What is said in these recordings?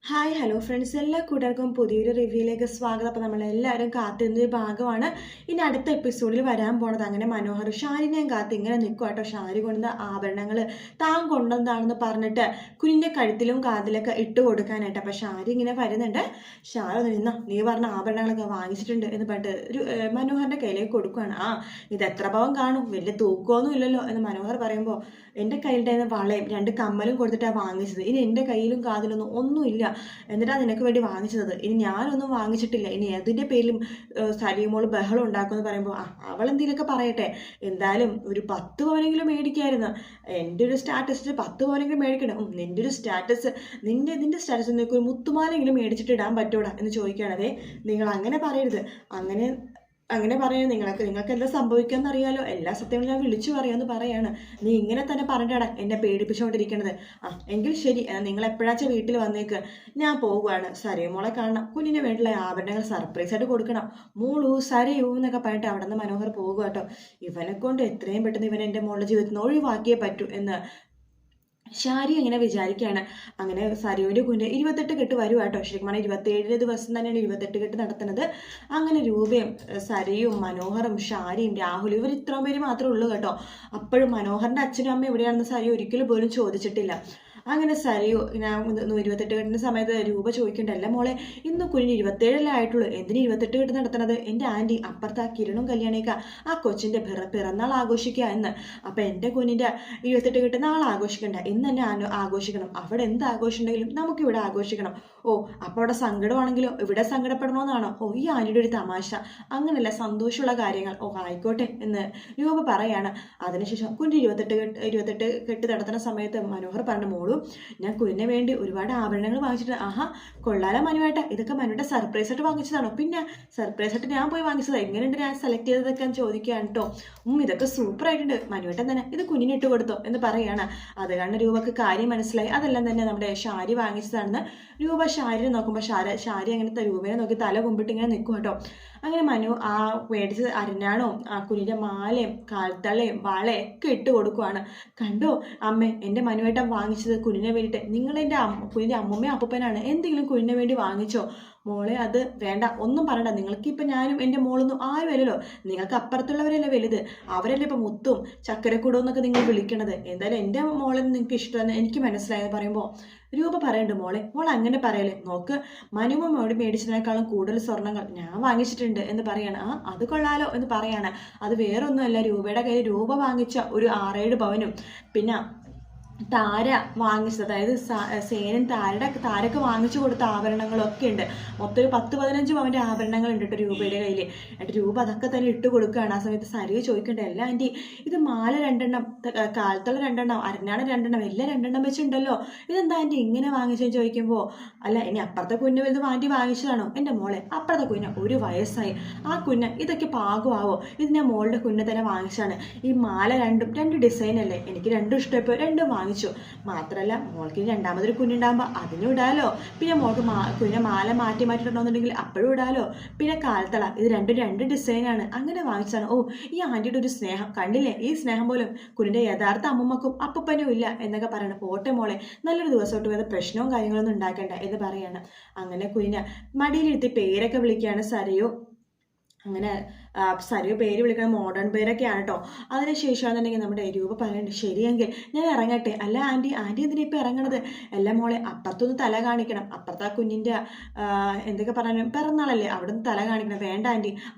Hi hello friends, എല്ലാ കൂട്ടുകാർക്കും പുതിയൊരു റിവ്യൂയിലേക്ക് സ്വാഗതം. അപ്പോൾ നമ്മളെല്ലാവരും കാത്തിരുന്നൊരു ഭാഗമാണ് ഇനി അടുത്ത എപ്പിസോഡിൽ വരാൻ പോണത്. അങ്ങനെ മനോഹർ ഷാരിനെയും കാത്ത് ഇങ്ങനെ നിൽക്കും കേട്ടോ. ഷാരി കൊണ്ടുവന്ന ആഭരണങ്ങൾ താൻ കൊണ്ടുവന്നതാണെന്ന് പറഞ്ഞിട്ട് കുഞ്ഞിൻ്റെ കഴുത്തിലും കാതിലൊക്കെ ഇട്ട് കൊടുക്കാനായിട്ട്. അപ്പോൾ ഷാരി ഇങ്ങനെ വരുന്നുണ്ട്. ഷാരി നിന്ന നീ പറഞ്ഞ ആഭരണങ്ങളൊക്കെ വാങ്ങിച്ചിട്ടുണ്ട് എന്ന് പറഞ്ഞിട്ട് ഒരു മനോഹറിൻ്റെ കയ്യിലേക്ക് കൊടുക്കുകയാണ്. ഇത് എത്ര പവൻ കാണും, വലിയ തൂക്കമൊന്നും ഇല്ലല്ലോ എന്ന് മനോഹർ പറയുമ്പോൾ എൻ്റെ കയ്യിലുണ്ടായിരുന്ന വളയും 2 കമ്മലും കൊടുത്തിട്ടാണ് വാങ്ങിച്ചത്. ഇനി എൻ്റെ കയ്യിലും കാതിലൊന്നും ഒന്നുമില്ല, എന്നിട്ടാണ് നിനക്ക് വേണ്ടി വാങ്ങിച്ചത്. ഇനി ഞാനൊന്നും വാങ്ങിച്ചിട്ടില്ല. ഇനി അതിൻ്റെ പേരിലും സലീമോള് ബഹളം ഉണ്ടാക്കുമെന്ന് പറയുമ്പോൾ അവളെന്തെങ്കിലുമൊക്കെ പറയട്ടെ, എന്തായാലും ഒരു 10 പവനെങ്കിലും മേടിക്കായിരുന്നു. എൻ്റെ ഒരു സ്റ്റാറ്റസിൽ 10 പവനെങ്കിലും മേടിക്കണം. നിൻ്റെ ഒരു സ്റ്റാറ്റസ്, നിൻ്റെ സ്റ്റാറ്റസ് നിനക്ക് ഒരു മുത്തുമാലെങ്കിലും മേടിച്ചിട്ട് ഇടാൻ പറ്റൂടാ എന്ന് ചോദിക്കുകയാണതേ. നിങ്ങൾ അങ്ങനെ പറയരുത്, അങ്ങനെ പറയുന്നത് നിങ്ങൾക്ക് എന്താ സംഭവിക്കാമെന്ന് അറിയാലോ, എല്ലാ സത്യങ്ങളും ഞാൻ വിളിച്ചു പറയാമെന്ന് പറയാണ്. നീ ഇങ്ങനെ തന്നെ പറഞ്ഞിട്ടാടാ എന്നെ പേടിപ്പിച്ചുകൊണ്ടിരിക്കണത്. എങ്കിൽ ശരി, നിങ്ങൾ എപ്പോഴാച്ചാ വീട്ടിൽ വന്നേക്ക്, ഞാൻ പോകുവാണ്. സരയുമോളെ കാണണം, കുഞ്ഞിന് വേണ്ടിയുള്ള ആഭരണങ്ങൾ സർപ്രൈസ് ആയിട്ട് കൊടുക്കണം. മൂളു സരയൂ എന്നൊക്കെ പറഞ്ഞിട്ട് അവിടെ നിന്ന് മനോഹർ പോകുക കേട്ടോ. ഇവനെ കൊണ്ട് എത്രയും പെട്ടെന്ന് ഇവൻ എൻ്റെ മോളുടെ ജീവിതത്തിൽ നിന്ന് ഒഴിവാക്കിയേ പറ്റൂ എന്ന് ഷാരി അങ്ങനെ വിചാരിക്കുകയാണ്. അങ്ങനെ സരയുവിൻ്റെ കുഞ്ഞ് 28 കെട്ട് വരും കേട്ടോ. ശരിക്കും പറഞ്ഞാൽ 27 ദിവസം തന്നെയാണ് 28 കെട്ട് നടത്തുന്നത്. അങ്ങനെ രൂപയും സരയും മനോഹറും ഷാരിയും രാഹുലും ഇവർ ഇത്രയും പേര് മാത്രമേ ഉള്ളൂ കേട്ടോ. അപ്പോഴും മനോഹറിൻ്റെ അച്ഛനും അമ്മയും എവിടെയാണെന്ന് സരി ഒരിക്കലും പോലും ചോദിച്ചിട്ടില്ല. അങ്ങനെ സരയു 28 കെട്ടിൻ്റെ സമയത്ത് രൂപ ചോദിക്കണ്ടല്ല മോളെ, ഇന്ന് കുഞ്ഞിന് 27 ആയിട്ടുള്ളൂ, എന്തിന് 28 കെട്ട് നടത്തണത്? എൻ്റെ ആൻറ്റി അപ്പുറത്ത് ആ കിരണും കല്യാണിക്ക ആ കൊച്ചിൻ്റെ പിറന്നാൾ ആഘോഷിക്കുക എന്ന്. അപ്പം എൻ്റെ കുഞ്ഞിൻ്റെ 28 കെട്ട് നാളെ ആഘോഷിക്കണ്ട, ഇന്ന് തന്നെ ആഘോഷിക്കണം. അവിടെ എന്ത് ആഘോഷം ഉണ്ടെങ്കിലും നമുക്കിവിടെ ആഘോഷിക്കണം. അപ്പോൾ അവിടെ സങ്കടമാണെങ്കിലോ ഇവിടെ സങ്കടപ്പെടണമെന്നാണോ? ഈ ആൻറ്റിയുടെ ഒരു തമാശ, അങ്ങനെയല്ല, സന്തോഷമുള്ള കാര്യങ്ങൾ. ആയിക്കോട്ടെ എന്ന് രൂപ പറയാണ്. അതിനുശേഷം കുഞ്ഞ് 28 കെട്ട് നടത്തുന്ന സമയത്ത് മനോഹർ പറഞ്ഞു, മോളും ഞാൻ കുഞ്ഞിന് വേണ്ടി ഒരുപാട് ആഭരണങ്ങൾ വാങ്ങിച്ചിട്ട്. കൊള്ളാലോ മനുവേട്ട, ഇതൊക്കെ മനുവേട്ട സർപ്രൈസ് ആയിട്ട് വാങ്ങിച്ചതാണോ? പിന്നെ സർപ്രൈസ് ആയിട്ട് ഞാൻ പോയി വാങ്ങിച്ചത്, എങ്ങനെയുണ്ട് ഞാൻ സെലക്ട് ചെയ്തതൊക്കെ ചോദിക്കുകയാണ് കേട്ടോ. ഇതൊക്കെ സൂപ്പർ ആയിട്ടുണ്ട്, മനുവേട്ടൻ തന്നെ ഇത് കുഞ്ഞിന് ഇട്ട് കൊടുത്തോ എന്ന് പറയാണ്. അത് കാരണം രൂപക്ക് കാര്യം മനസ്സിലായി, അതെല്ലാം തന്നെ നമ്മുടെ ഷാരി വാങ്ങിച്ചതാണെന്ന്. രൂപ ഷാരിനെ നോക്കുമ്പോൾ ഷാരി അങ്ങനെ രൂപനെ നോക്കി തല കുമ്പിട്ട് ഇങ്ങനെ നിൽക്കും കേട്ടോ. അങ്ങനെ മനു ആ മേടിച്ച് അരഞ്ഞാണോ ആ കുഞ്ഞിൻ്റെ മാലയും കാൽത്തളയും വളയൊക്കെ ഇട്ട് കൊടുക്കുവാണ്. കണ്ടോ അമ്മേ, എൻ്റെ മനുവേട്ടൻ വാങ്ങിച്ചത് കുഞ്ഞിനെ വേണ്ടിയിട്ട്. നിങ്ങളെൻ്റെ കുഞ്ഞിൻ്റെ അമ്മൂമ്മയും അപ്പൂപ്പനാണ്, എന്തെങ്കിലും കുഞ്ഞിനെ വേണ്ടി വാങ്ങിച്ചോ? മോളെ അത് വേണ്ട, ഒന്നും പറയണ്ട. നിങ്ങൾക്കിപ്പോൾ ഞാനും എൻ്റെ മോളൊന്നും ആരും അല്ലല്ലോ, നിങ്ങൾക്ക് അപ്പുറത്തുള്ളവരല്ലേ വലുത്, അവരല്ലേ ഇപ്പം മുത്തും ചക്കരക്കൂടവും എന്നൊക്കെ നിങ്ങൾ വിളിക്കണത്. എന്തായാലും എൻ്റെ മോളെ നിങ്ങൾക്ക് ഇഷ്ടമെന്ന് എനിക്ക് മനസ്സിലായെന്ന് പറയുമ്പോൾ രൂപ പറയുന്നുണ്ട്, മോൾ അങ്ങനെ പറയല്ലേ, നോക്ക് മനുമോട് മേടിച്ചതിനേക്കാളും കൂടുതൽ സ്വർണ്ണങ്ങൾ ഞാൻ വാങ്ങിച്ചിട്ടുണ്ട് എന്ന് പറയാണ്. അത് കൊള്ളാലോ എന്ന് പറയാണ്. അത് വേറൊന്നുമല്ല, രൂപയുടെ കയ്യിൽ രൂപ വാങ്ങിച്ച ഒരു 6-7 പവനും പിന്നെ താര വാങ്ങിച്ചത്, അതായത് സേനൻ താരക്ക് വാങ്ങിച്ചു കൊടുത്ത ആഭരണങ്ങളൊക്കെ ഉണ്ട്. മൊത്തം ഒരു 10-15 പവൻ്റെ ആഭരണങ്ങൾ ഉണ്ട് കേട്ടോ രൂപയുടെ കയ്യിൽ. എന്നിട്ട് രൂപ അതൊക്കെ തന്നെ ഇട്ട് കൊടുക്കുകയാണ്. ആ സമയത്ത് സരിക ചോദിക്കണ്ടേ, അല്ല ആൻറ്റി ഇത് മാല 2 കാലത്തുള്ള 2 അരഞ്ഞാണ് 2 എല്ലാം 2 വെച്ചിട്ടുണ്ടല്ലോ, ഇതെന്താ ആൻറ്റി ഇങ്ങനെ വാങ്ങിച്ചെന്ന് ചോദിക്കുമ്പോൾ, അല്ല ഇനി അപ്പുറത്തെ കുഞ്ഞ് വലുത് ആൻറ്റി വാങ്ങിച്ചതാണോ? എൻ്റെ മോളെ അപ്പുറത്തെ കുഞ്ഞ് 1 വയസ്സായി, ആ കുഞ്ഞ് ഇതൊക്കെ പാകമാവോ? ഇത് ഞാൻ മോളുടെ കുഞ്ഞെ തന്നെ വാങ്ങിച്ചതാണ്. ഈ മാല 2 ഡിസൈനല്ലേ, എനിക്ക് 2 ഇഷ്ടമായപ്പോൾ 2 വാങ്ങിച്ചു. മാത്രമല്ല മോൾക്ക് രണ്ടാമതൊരു കുഞ്ഞുണ്ടാകുമ്പോൾ അതിനും ഇടാലോ, പിന്നെ മോൾക്ക് കുഞ്ഞിനെ മാല മാറ്റിയിട്ടുണ്ടോന്നുണ്ടെങ്കിൽ അപ്പോഴും ഇടാലോ, പിന്നെ കാൽത്തള, ഇത് 2 ഡിസൈനാണ്, അങ്ങനെ വാങ്ങിച്ചാണ്. ഈ ആൻറ്റിയുടെ ഒരു സ്നേഹം കണ്ടില്ലേ, ഈ സ്നേഹം പോലും കുഞ്ഞിൻ്റെ യഥാർത്ഥ അമ്മമ്മക്കും അപ്പനും ഇല്ല എന്നൊക്കെ പറയണം. പോട്ടെ മോളെ, നല്ലൊരു ദിവസമായിട്ട് വേറെ പ്രശ്നവും കാര്യങ്ങളൊന്നും ഉണ്ടാക്കേണ്ട എന്ന് പറയാണ്. അങ്ങനെ കുഞ്ഞിനെ മടിയിലിരുത്തി പേരൊക്കെ വിളിക്കുകയാണ് സരയു. അങ്ങനെ സരിയോ പേര് വിളിക്കുന്ന മോഡേൺ പേരൊക്കെയാണ് കേട്ടോ. അതിനുശേഷമാണെന്നുണ്ടെങ്കിൽ നമ്മുടെ രൂപ പറയുന്നുണ്ട്, ശരിയെങ്കിൽ ഞാൻ ഇറങ്ങട്ടെ. അല്ല ആൻറ്റി എന്തിനാ ഇപ്പം ഇറങ്ങണത്? എല്ലാ മോളെ അപ്പുറത്തൊന്ന് തല കാണിക്കണം, അപ്പുറത്തെ ആ കുഞ്ഞിൻ്റെ എന്തൊക്കെ പറയാനും പിറന്നാളല്ലേ, അവിടെ നിന്ന് തല കാണിക്കണം. വേണ്ട ആൻറ്റി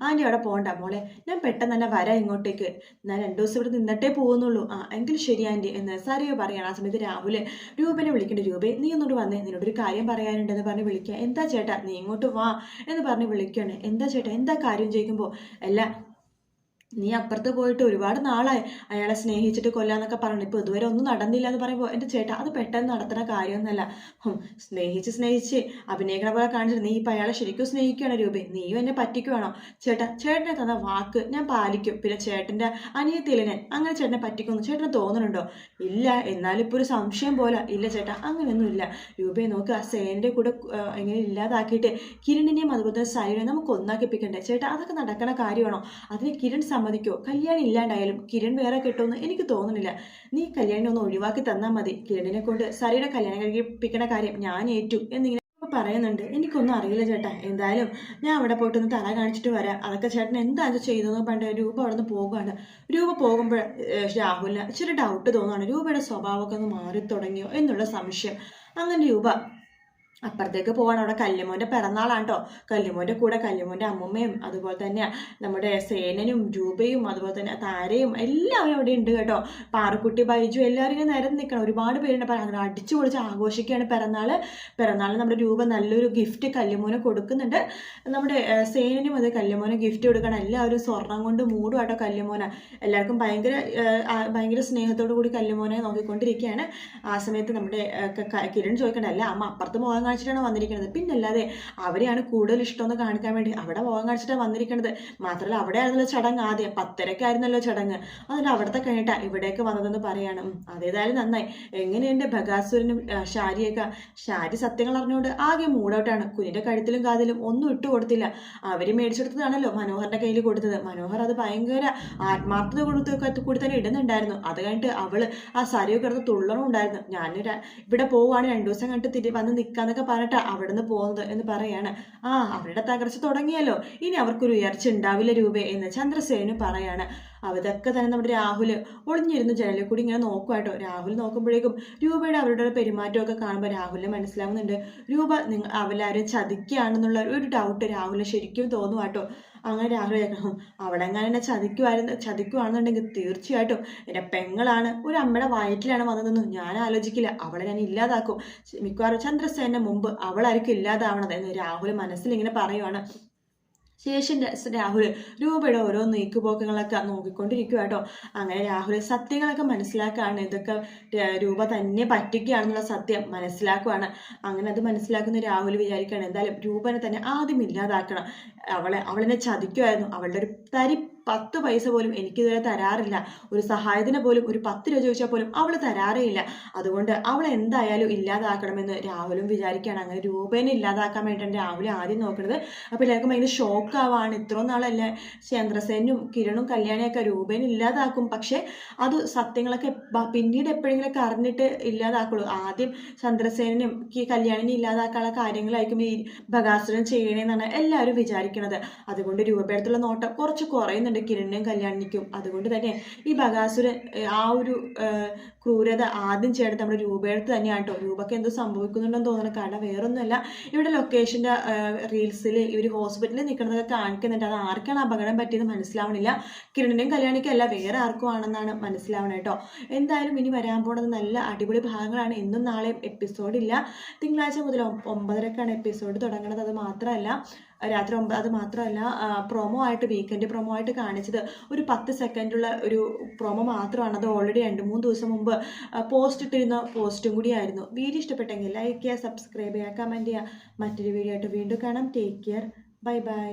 അവിടെ പോകണ്ട മോളെ, ഞാൻ പെട്ടെന്ന് തന്നെ വരാം ഇങ്ങോട്ടേക്ക്, ഞാൻ 2 ദിവസം ഇവിടെ നിന്നിട്ടേ പോകുന്നുള്ളൂ. എങ്കിൽ ശരി ആൻറ്റി എന്ന് സരിയോ പറയാണ്. ആ സമയത്ത് രാഹുല് രൂപനെ വിളിക്കേണ്ട, രൂപേ നീ ഒന്നോട് വന്നേ, നിന്നോടൊരു കാര്യം പറയാനുണ്ടെന്ന് പറഞ്ഞ് വിളിക്കുക. എന്താ ചേട്ടാ, നീ ഇങ്ങോട്ട് വാ എന്ന് പറഞ്ഞ് വിളിക്കുകയാണ്. എന്താ ചേട്ടാ, എന്താ കാര്യം ചോദിക്കുമ്പോൾ, അല്ല നീ അപ്പുറത്ത് പോയിട്ട് ഒരുപാട് നാളായി അയാളെ സ്നേഹിച്ചിട്ട് കൊല്ലാന്നൊക്കെ പറഞ്ഞു, ഇപ്പോൾ ഇതുവരെ ഒന്നും നടന്നില്ല എന്ന് പറയുമ്പോൾ, എൻ്റെ ചേട്ടാ അത് പെട്ടെന്ന് നടത്തുന്ന കാര്യമൊന്നുമല്ല. സ്നേഹിച്ച് അഭിനയിക്കണ പോലെ കാണിച്ചിട്ട് നീ ഇപ്പം അയാളെ ശരിക്കും സ്നേഹിക്കുകയാണ് രൂപേ, നീയും എന്നെ പറ്റിക്കുവാണോ? ചേട്ടനെ തന്ന വാക്ക് ഞാൻ പാലിക്കും. പിന്നെ ചേട്ടൻ്റെ അനിയത്തിയില്ല ഞാൻ, അങ്ങനെ ചേട്ടനെ പറ്റിക്കുമെന്ന് ചേട്ടന് തോന്നുന്നുണ്ടോ? ഇല്ല, എന്നാലും ഇപ്പോൾ ഒരു സംശയം പോലെ. ഇല്ല ചേട്ടാ അങ്ങനെയൊന്നും ഇല്ല. രൂപയെ നോക്ക്, ആ സേനൻ്റെ കൂടെ എങ്ങനെ ഇല്ലാതാക്കിയിട്ട് കിരണിനെയും അതുപോലെ സൈനെ നമുക്ക് ഒന്നാക്കിപ്പിക്കണ്ടേ ചേട്ടാ, അതൊക്കെ നടക്കണ കാര്യമാണോ? അതിന് കിരൺ സമ്മതിക്കോ? കല്യാണം ഇല്ലാണ്ടായാലും കിരൺ വേറെ കിട്ടുമെന്ന് എനിക്ക് തോന്നുന്നില്ല. നീ കല്യാണം ഒന്ന് ഒഴിവാക്കി തന്നാൽ മതി, കിരണിനെ കൊണ്ട് സരിയുടെ കല്യാണം കഴിപ്പിക്കണ കാര്യം ഞാൻ ഏറ്റു എന്നിങ്ങനെ പറയുന്നുണ്ട്, എനിക്കൊന്നും അറിയില്ല ചേട്ടാ, എന്തായാലും ഞാൻ അവിടെ പോയിട്ടൊന്ന് തല കാണിച്ചിട്ട് വരാം, അതൊക്കെ ചേട്ടൻ എന്താ അത് ചെയ്തതെന്ന് പറഞ്ഞിട്ട് രൂപ അവിടെ നിന്ന് പോകുകയാണ്. രൂപ പോകുമ്പോൾ രാഹുലിന് ഇച്ചിരി ഡൗട്ട് തോന്നുകയാണ്, രൂപയുടെ സ്വഭാവമൊക്കെ ഒന്ന് മാറി തുടങ്ങിയോ എന്നുള്ള സംശയം. അങ്ങനെ രൂപ അപ്പുറത്തേക്ക് പോവാണ്. അവിടെ കല്ലുമോൻ്റെ പിറന്നാളാണ് കേട്ടോ. കല്ലുമോൻ്റെ കൂടെ കല്ലുമോൻ്റെ അമ്മമ്മയും അതുപോലെ തന്നെ നമ്മുടെ സേനനും രൂപയും അതുപോലെ തന്നെ താരയും എല്ലാവരും അവിടെ ഉണ്ട് കേട്ടോ. പാറക്കുട്ടി ബൈജു എല്ലാവരും ഇങ്ങനെ നിരന്ന് നിൽക്കണം, ഒരുപാട് പേരുണ്ട്. അപ്പം അങ്ങനെ അടിച്ചു പൊളിച്ച് ആഘോഷിക്കുകയാണ് പിറന്നാൾ നമ്മുടെ രൂപ നല്ലൊരു ഗിഫ്റ്റ് കല്ലുമോനെ കൊടുക്കുന്നുണ്ട്. നമ്മുടെ സേനനും അത് കല്ലുമോനെ ഗിഫ്റ്റ് കൊടുക്കണം. എല്ലാവരും സ്വർണം കൊണ്ട് മൂടും കേട്ടോ കല്ലുമോനെ. എല്ലാവർക്കും ഭയങ്കര സ്നേഹത്തോടു കൂടി കല്ലുമോനെ നോക്കിക്കൊണ്ടിരിക്കുകയാണ്. ആ സമയത്ത് നമ്മുടെ കിരൺ ചോദിക്കണ്ടല്ല, അമ്മ അപ്പുറത്ത് പോകാൻ കാണിച്ചിട്ടാണ് വന്നിരിക്കുന്നത്, പിന്നല്ലാതെ അവരെയാണ് കൂടുതൽ ഇഷ്ടമെന്ന് കാണിക്കാൻ വേണ്ടി അവിടെ പോകാൻ കാണിച്ചിട്ടാണ് വന്നിരിക്കുന്നത്. മാത്രമല്ല അവിടെ ആയിരുന്നല്ലോ ചടങ്ങ്, ആദ്യം 10:30-ആയിരുന്നല്ലോ ചടങ്ങ്, അതിൽ അവിടുത്തെ കഴിഞ്ഞിട്ടാ ഇവിടേക്ക് വന്നതെന്ന് പറയാണ്. അതേതായാലും നന്നായി. എങ്ങനെയുണ്ട് ബഗാസുരനും ഷാരിയൊക്കെ? ഷാരി സത്യങ്ങൾ അറിഞ്ഞുകൊണ്ട് ആകെ മൂടൗട്ടാണ്. കുഞ്ഞിന്റെ കഴുത്തിലും കാതിലും ഒന്നും ഇട്ട് കൊടുത്തില്ല. അവര് മേടിച്ചെടുത്തതാണല്ലോ മനോഹറിന്റെ കയ്യിൽ കൊടുത്തത്. മനോഹർ അത് ഭയങ്കര ആത്മാർത്ഥത കൂടി തന്നെ ഇടുന്നുണ്ടായിരുന്നു. അത് കഴിഞ്ഞിട്ട് അവള് ആ സരിയൊക്കെ കിടന്ന് തുള്ളണം ഉണ്ടായിരുന്നു. ഞാൻ ഇവിടെ പോവുകയാണ്, 2 ദിവസം കഴിഞ്ഞിട്ട് വന്ന് നിൽക്കാന്നൊക്കെ പറഞ്ഞിട്ടാ അവിടുന്ന് പോകുന്നത് എന്ന് പറയാണ്. അവരുടെ തകർച്ച തുടങ്ങിയല്ലോ, ഇനി അവർക്കൊരു ഉയർച്ച ഉണ്ടാവില്ല രൂപേ എന്ന് ചന്ദ്രസേനു പറയാണ്. അതൊക്കെ തന്നെ നമ്മുടെ രാഹുൽ ഒളിഞ്ഞിരുന്നു ജനലിൽ കൂടി ഇങ്ങനെ നോക്കുവാട്ടോ. രാഹുൽ നോക്കുമ്പോഴേക്കും രൂപയുടെ അവരുടെ പെരുമാറ്റമൊക്കെ കാണുമ്പോൾ രാഹുലിന് മനസ്സിലാവുന്നുണ്ട്, രൂപ അവരാരും ചതിക്കുകയാണെന്നുള്ള ഒരു ഡൗട്ട് രാഹുലിന് ശരിക്കും തോന്നുവാട്ടോ. അങ്ങനെ രാഹുൽ കേൾക്കണം, അവിടെ എങ്ങനെ എന്നെ ചതിക്കുവാണെന്നുണ്ടെങ്കിൽ തീർച്ചയായിട്ടും എൻ്റെ പെങ്ങളാണ്, ഒരു അമ്മയുടെ വയറ്റിലാണ് വന്നതെന്നും ഞാൻ ആലോചിക്കില്ല, അവളെ ഞാൻ ഇല്ലാതാക്കും. മിക്കവാറും ചന്ദ്രസേന മുമ്പ് അവളായിരിക്കും ഇല്ലാതാവണത് എന്ന് രാഹുൽ മനസ്സിൽ ഇങ്ങനെ പറയുവാണ്. ശേഷം രാഹുൽ രൂപയുടെ ഓരോ നീക്കുപോക്കങ്ങളൊക്കെ നോക്കിക്കൊണ്ടിരിക്കുക കേട്ടോ. അങ്ങനെ രാഹുൽ സത്യങ്ങളൊക്കെ മനസ്സിലാക്കുകയാണ്. ഇതൊക്കെ രൂപ തന്നെ പറ്റിക്കുകയാണെന്നുള്ള സത്യം മനസ്സിലാക്കുകയാണ്. അങ്ങനെ അത് മനസ്സിലാക്കുന്ന രാഹുൽ വിചാരിക്കുകയാണ്, എന്തായാലും രൂപനെ തന്നെ ആദ്യം ഇല്ലാതാക്കണം. അവളെന്നെ ചതിക്കുമായിരുന്നു, അവളുടെ ഒരു 10 പൈസ പോലും എനിക്കിതുവരെ തരാറില്ല, ഒരു സഹായത്തിന് പോലും ഒരു 10 രൂപ ചോദിച്ചാൽ പോലും അവൾ തരാറേ ഇല്ല. അതുകൊണ്ട് അവൾ എന്തായാലും ഇല്ലാതാക്കണമെന്ന് രാഹുലും വിചാരിക്കുകയാണ്. അങ്ങനെ രൂപേനെ ഇല്ലാതാക്കാൻ വേണ്ടിയിട്ടാണ് രാഹുൽ ആദ്യം നോക്കുന്നത്. അപ്പോൾ എല്ലാവർക്കും ഭയങ്കര ഷോക്കാവാണ്. ഇത്രയും നാളല്ലേ ചന്ദ്രസേനും കിരണും കല്യാണിയൊക്കെ രൂപേനെ ഇല്ലാതാക്കും, പക്ഷെ അത് സത്യങ്ങളൊക്കെ പിന്നീട് എപ്പോഴെങ്കിലൊക്കെ അറിഞ്ഞിട്ട് ഇല്ലാതാക്കുള്ളൂ. ആദ്യം ചന്ദ്രസേനും കല്യാണിനെ ഇല്ലാതാക്കാനുള്ള കാര്യങ്ങളായിരിക്കും ഈ ബഗാസുരൻ ചെയ്യണേന്നാണ് എല്ലാവരും വിചാരിക്കുന്നത്. അതുകൊണ്ട് രൂപയുടെ നോട്ടം കുറച്ച് കുറയുന്നുണ്ട് കിരണിനും കല്യാണിക്കും. അതുകൊണ്ട് തന്നെ ഈ ബഗാസുരൻ ആ ഒരു ക്രൂരത ആദ്യം ചേർത്ത് നമ്മുടെ രൂപയെടുത്ത് തന്നെയാണ് കേട്ടോ. രൂപയ്ക്ക് എന്തോ സംഭവിക്കുന്നുണ്ടെന്ന് തോന്നുന്നു. കാരണം വേറൊന്നുമല്ല, ഇവിടെ ലൊക്കേഷൻ്റെ റീൽസിൽ ഇവർ ഹോസ്പിറ്റലിൽ നിൽക്കുന്നതൊക്കെ കാണിക്കുന്നുണ്ട്. അത് ആർക്കാണ് അപകടം പറ്റിയെന്ന് മനസ്സിലാവണില്ല. കിരണിനും കല്യാണിക്കും അല്ല, വേറെ ആർക്കും ആണെന്നാണ് മനസ്സിലാവണത് കേട്ടോ. എന്തായാലും ഇനി വരാൻ പോകുന്നത് നല്ല അടിപൊളി ഭാഗങ്ങളാണ്. ഇന്നും നാളെയും എപ്പിസോഡില്ല. തിങ്കളാഴ്ച മുതൽ 9:30-ക്കാണ് എപ്പിസോഡ് തുടങ്ങുന്നത്. അത് മാത്രമല്ല രാത്രി 9, അത് മാത്രമല്ല പ്രൊമോ ആയിട്ട് വീക്കെൻഡ് പ്രൊമോ ആയിട്ട് കാണിച്ചത് ഒരു 10 സെക്കൻഡുള്ള ഒരു പ്രൊമോ മാത്രമാണ്. അത് ഓൾറെഡി 2-3 ദിവസം മുമ്പ് പോസ്റ്റ് ഇട്ടിരുന്ന പോസ്റ്റും കൂടിയായിരുന്നു. വീഡിയോ ഇഷ്ടപ്പെട്ടെങ്കിൽ ലൈക്ക് ചെയ്യുക, സബ്സ്ക്രൈബ് ചെയ്യുക, കമൻറ്റ് ചെയ്യുക. മറ്റൊരു വീഡിയോ ആയിട്ട് വീണ്ടും കാണാം. Take care, bye bye.